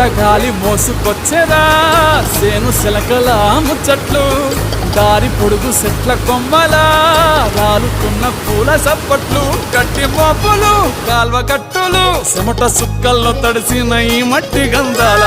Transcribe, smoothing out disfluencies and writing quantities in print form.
చల్లగాలి మోసుకొచ్చేదా సేను శిలకల ముచ్చట్లు దారి పొడుగు చెట్ల కొమ్మలా రాలుతున్న పూల సప్పట్లు గట్టి మోపులు కాల్వ కట్టులు చెమట సుక్కల్లో తడిసిన ఈ మట్టి గంధాల